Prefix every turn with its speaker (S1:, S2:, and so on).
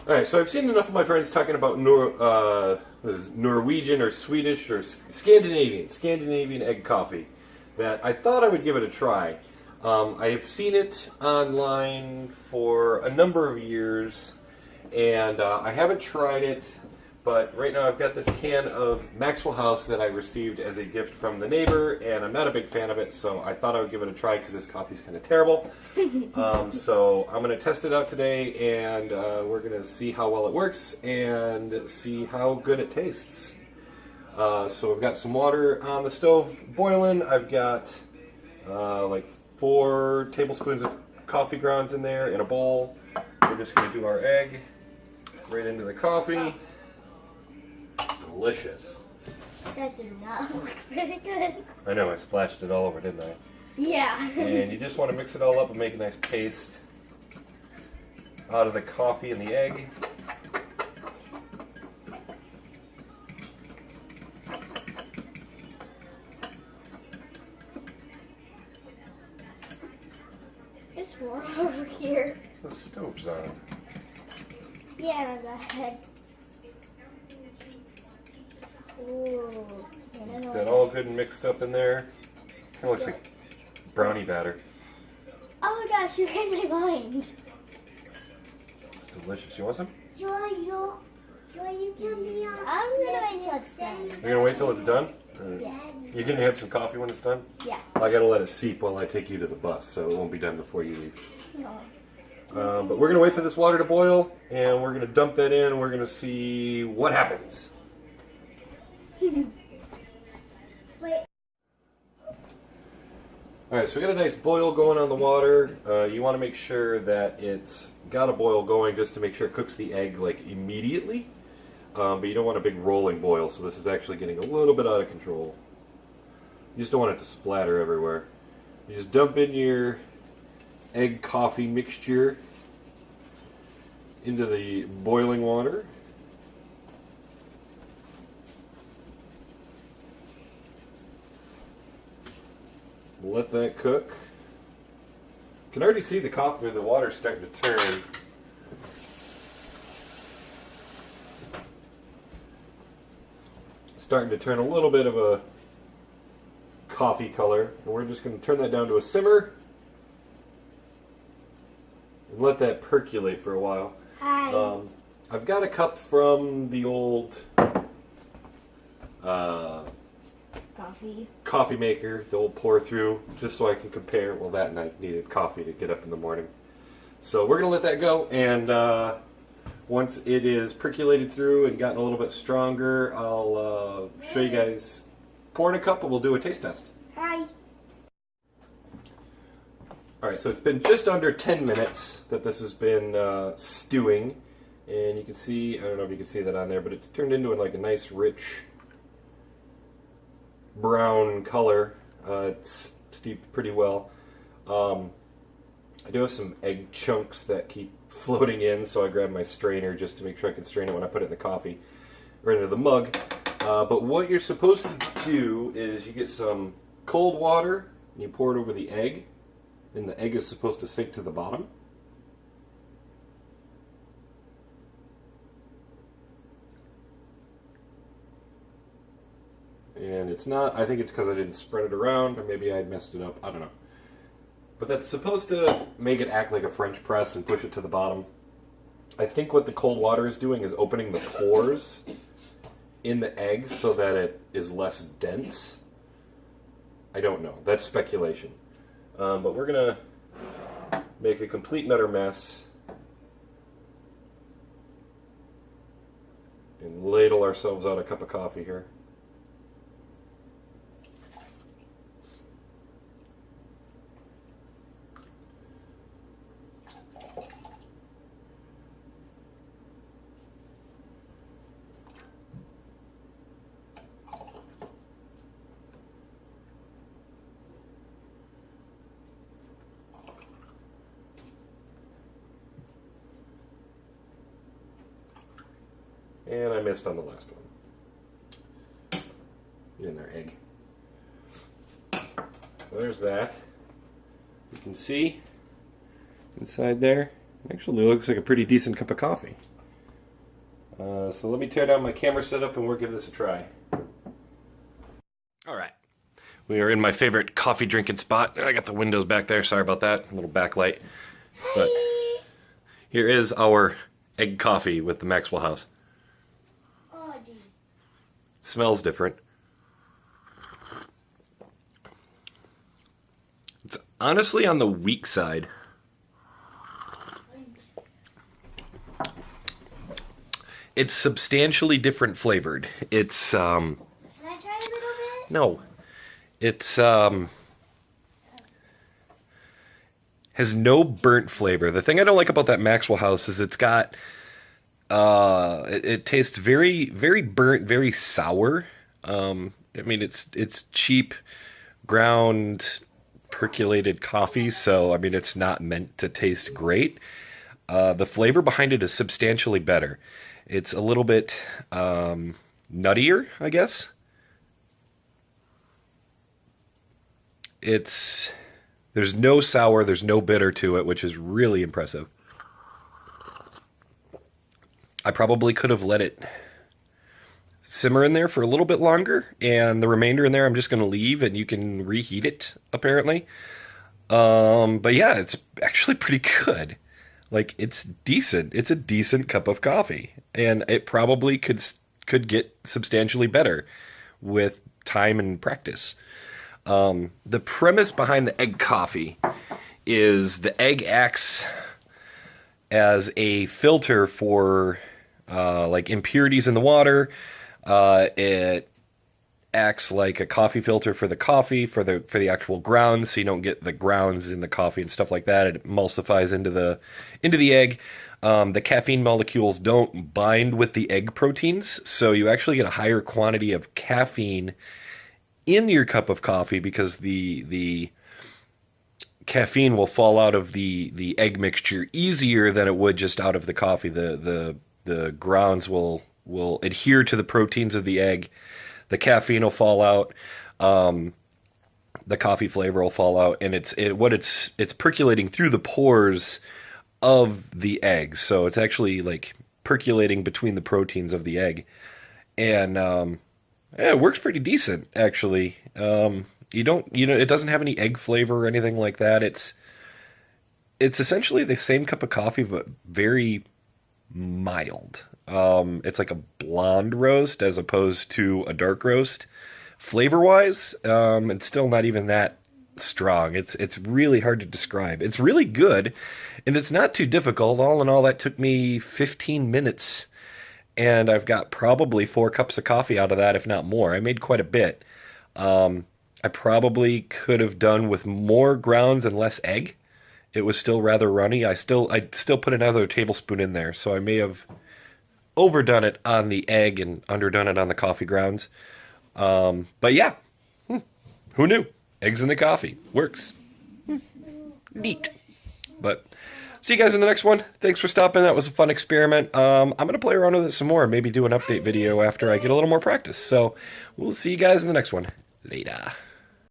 S1: Alright, so I've seen enough of my friends talking about Norwegian or Swedish or Scandinavian egg coffee that I thought I would give it a try. I have seen it online for a number of years, and I haven't tried it, but right now I've got this can of Maxwell House that I received as a gift from the neighbor, and I'm not a big fan of it, so I thought I would give it a try because this coffee's kind of terrible. So I'm going to test it out today, and we're going to see how well it works and see how good it tastes. So I've got some water on the stove boiling. I've got like 4 tablespoons of coffee grounds in there in a bowl. We're just going to do our egg right into the coffee. Delicious.
S2: That did not look very good.
S1: I know, I splashed it all over, didn't I?
S2: Yeah.
S1: And you just want to mix it all up and make a nice paste out of the coffee and the egg.
S2: It's warm over here.
S1: The stove's on.
S2: Yeah, go ahead. Ooh.
S1: That all good and mixed up in there. Kind of looks like brownie batter.
S2: Oh my gosh, you read my mind.
S1: It's delicious. You want some?
S2: Joy, you can be on. I'm gonna wait till it's done.
S1: You're going to wait till it's done?
S2: Yeah.
S1: You can have some coffee when it's done?
S2: Yeah.
S1: I got to let it seep while I take you to the bus, so it won't be done before you leave.
S2: No.
S1: But we're going to wait for this water to boil, and we're going to dump that in, and we're going to see what happens.
S2: Wait.
S1: Alright, so we got a nice boil going on the water. You want to make sure that it's got a boil going just to make sure it cooks the egg like immediately. But you don't want a big rolling boil, so this is actually getting a little bit out of control. You just don't want it to splatter everywhere. You just dump in your egg coffee mixture into the boiling water. Let that cook. You can already see the coffee, the water's starting to turn. It's starting to turn a little bit of a coffee color, and we're just going to turn that down to a simmer and let that percolate for a while.
S2: Hi.
S1: I've got a cup from the old coffee maker, the old pour through, just so I can compare. Well, that night needed coffee to get up in the morning. So we're going to let that go, and once it is percolated through and gotten a little bit stronger, I'll show you guys pour in a cup and we'll do a taste test.
S2: Hi.
S1: Alright, so it's been just under 10 minutes that this has been stewing, and you can see, I don't know if you can see that on there, but it's turned into like a nice rich brown color. It's steeped pretty well. I do have some egg chunks that keep floating in, so I grabbed my strainer just to make sure I can strain it when I put it in the coffee or into the mug. But what you're supposed to do is you get some cold water and you pour it over the egg, and the egg is supposed to sink to the bottom. And it's not, I think it's because I didn't spread it around, or maybe I messed it up, I don't know. But that's supposed to make it act like a French press and push it to the bottom. I think what the cold water is doing is opening the pores in the egg so that it is less dense. I don't know, that's speculation. But we're going to make a complete and utter mess and ladle ourselves out a cup of coffee here. And I missed on the last one. Get in there, egg. There's that. You can see inside there, actually looks like a pretty decent cup of coffee. So let me tear down my camera setup and we'll give this a try. All right. We are in my favorite coffee drinking spot. I got the windows back there. Sorry about that. A little backlight. But here is our egg coffee with the Maxwell House.
S2: Oh, jeez.
S1: Smells different. It's honestly on the weak side. It's substantially different flavored. It's
S2: Can I try a little bit?
S1: no. It's has no burnt flavor. The thing I don't like about that Maxwell House is it's got it tastes very very burnt, very sour. I mean it's cheap ground percolated coffee, so I mean it's not meant to taste great. The flavor behind it is substantially better. It's a little bit nuttier, I guess. There's no sour, there's no bitter to it, which is really impressive. I probably could have let it simmer in there for a little bit longer, and the remainder in there I'm just going to leave, and you can reheat it, apparently. But yeah, it's actually pretty good. Like, it's decent. It's a decent cup of coffee, and it probably could get substantially better with time and practice. The premise behind the egg coffee is the egg acts as a filter for like impurities in the water. It acts like a coffee filter for the coffee for the actual grounds, so you don't get the grounds in the coffee and stuff like that. It emulsifies into the egg. The caffeine molecules don't bind with the egg proteins, so you actually get a higher quantity of caffeine in your cup of coffee because the caffeine will fall out of the egg mixture easier than it would just out of the coffee. The grounds will adhere to the proteins of the egg. The caffeine will fall out. The coffee flavor will fall out, and it's percolating through the pores of the egg. So it's actually like percolating between the proteins of the egg, and yeah, it works pretty decent actually. It doesn't have any egg flavor or anything like that. It's essentially the same cup of coffee but very mild. It's like a blonde roast as opposed to a dark roast. Flavor-wise, it's still not even that strong. It's really hard to describe. It's really good, and it's not too difficult. All in all, that took me 15 minutes, and I've got probably 4 cups of coffee out of that, if not more. I made quite a bit. I probably could have done with more grounds and less egg. It was still rather runny. I still put another tablespoon in there, so I may have overdone it on the egg and underdone it on the coffee grounds. But yeah, who knew? Eggs in the coffee. Works. Neat. But see you guys in the next one. Thanks for stopping. That was a fun experiment. I'm going to play around with it some more and maybe do an update video after I get a little more practice. So we'll see you guys in the next one. Later.